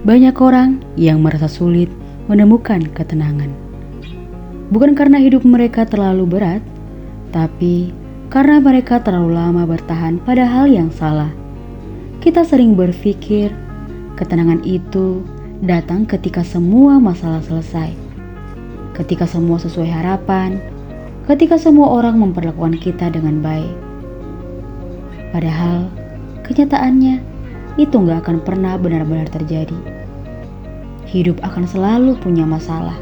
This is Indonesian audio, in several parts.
Banyak orang yang merasa sulit menemukan ketenangan. Bukan karena hidup mereka terlalu berat, tapi karena mereka terlalu lama bertahan pada hal yang salah. Kita sering berpikir ketenangan itu datang ketika semua masalah selesai, ketika semua sesuai harapan, ketika semua orang memperlakukan kita dengan baik. Padahal kenyataannya itu gak akan pernah benar-benar terjadi. Hidup akan selalu punya masalah.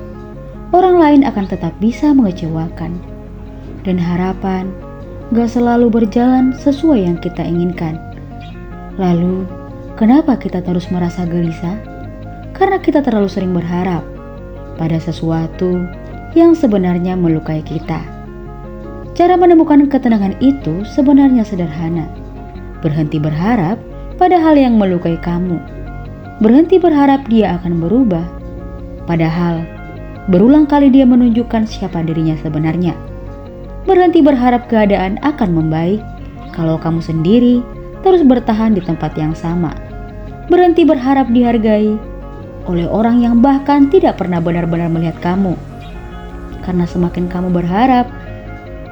Orang lain akan tetap bisa mengecewakan. Dan harapan gak selalu berjalan sesuai yang kita inginkan. Lalu, kenapa kita terus merasa gelisah? Karena kita terlalu sering berharap pada sesuatu yang sebenarnya melukai kita. Cara menemukan ketenangan itu sebenarnya sederhana. Berhenti berharap pada hal yang melukai kamu. Berhenti berharap dia akan berubah. Padahal, berulang kali dia menunjukkan siapa dirinya sebenarnya. Berhenti berharap keadaan akan membaik kalau kamu sendiri terus bertahan di tempat yang sama. Berhenti berharap dihargai oleh orang yang bahkan tidak pernah benar-benar melihat kamu. Karena semakin kamu berharap,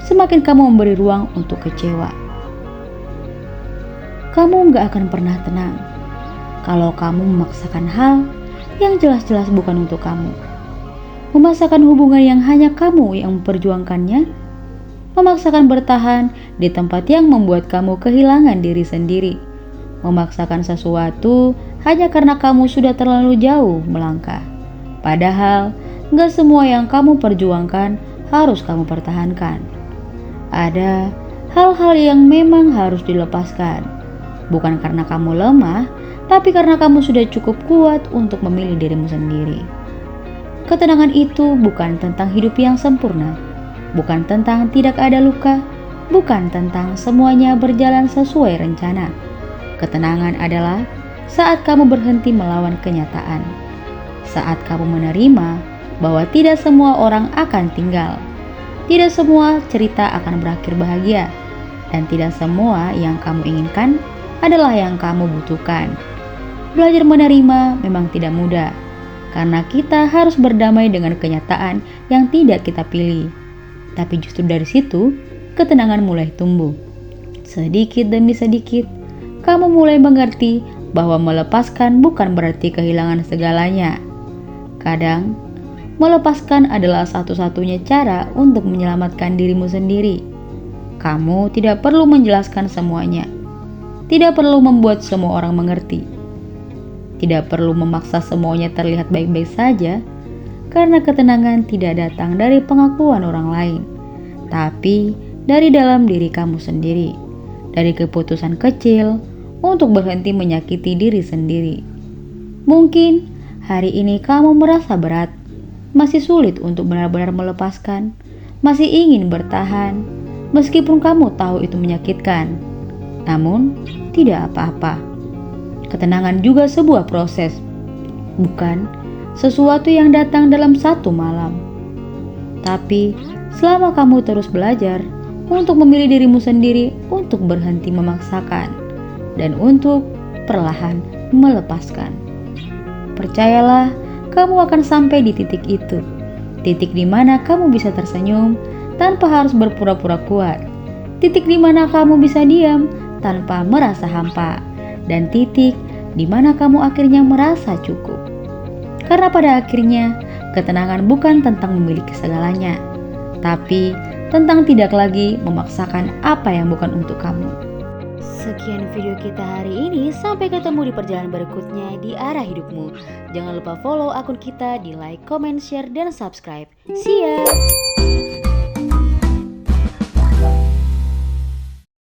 semakin kamu memberi ruang untuk kecewa. Kamu gak akan pernah tenang kalau kamu memaksakan hal yang jelas-jelas bukan untuk kamu. Memaksakan hubungan yang hanya kamu yang memperjuangkannya. Memaksakan bertahan di tempat yang membuat kamu kehilangan diri sendiri. Memaksakan sesuatu hanya karena kamu sudah terlalu jauh melangkah. Padahal gak semua yang kamu perjuangkan harus kamu pertahankan. Ada hal-hal yang memang harus dilepaskan. Bukan karena kamu lemah, tapi karena kamu sudah cukup kuat untuk memilih dirimu sendiri. Ketenangan itu bukan tentang hidup yang sempurna, bukan tentang tidak ada luka, bukan tentang semuanya berjalan sesuai rencana. Ketenangan adalah saat kamu berhenti melawan kenyataan, saat kamu menerima bahwa tidak semua orang akan tinggal, tidak semua cerita akan berakhir bahagia, dan tidak semua yang kamu inginkan adalah yang kamu butuhkan. Belajar menerima memang tidak mudah, karena kita harus berdamai dengan kenyataan yang tidak kita pilih. Tapi justru dari situ, ketenangan mulai tumbuh. Sedikit demi sedikit, kamu mulai mengerti bahwa melepaskan bukan berarti kehilangan segalanya. Kadang, melepaskan adalah satu-satunya cara untuk menyelamatkan dirimu sendiri. Kamu tidak perlu menjelaskan semuanya. Tidak perlu membuat semua orang mengerti. Tidak perlu memaksa semuanya terlihat baik-baik saja, karena ketenangan tidak datang dari pengakuan orang lain, tapi dari dalam diri kamu sendiri, dari keputusan kecil untuk berhenti menyakiti diri sendiri. Mungkin hari ini kamu merasa berat, masih sulit untuk benar-benar melepaskan, masih ingin bertahan, meskipun kamu tahu itu menyakitkan. Namun, tidak apa-apa. Ketenangan juga sebuah proses, bukan sesuatu yang datang dalam satu malam. Tapi, selama kamu terus belajar untuk memilih dirimu sendiri, untuk berhenti memaksakan, dan untuk perlahan melepaskan. Percayalah, kamu akan sampai di titik itu. Titik di mana kamu bisa tersenyum tanpa harus berpura-pura kuat. Titik di mana kamu bisa diam tanpa merasa hampa, dan titik di mana kamu akhirnya merasa cukup. Karena pada akhirnya, ketenangan bukan tentang memiliki segalanya, tapi tentang tidak lagi memaksakan apa yang bukan untuk kamu. Sekian video kita hari ini, sampai ketemu di perjalanan berikutnya di arah hidupmu. Jangan lupa follow akun kita di like, comment, share, dan subscribe. See ya!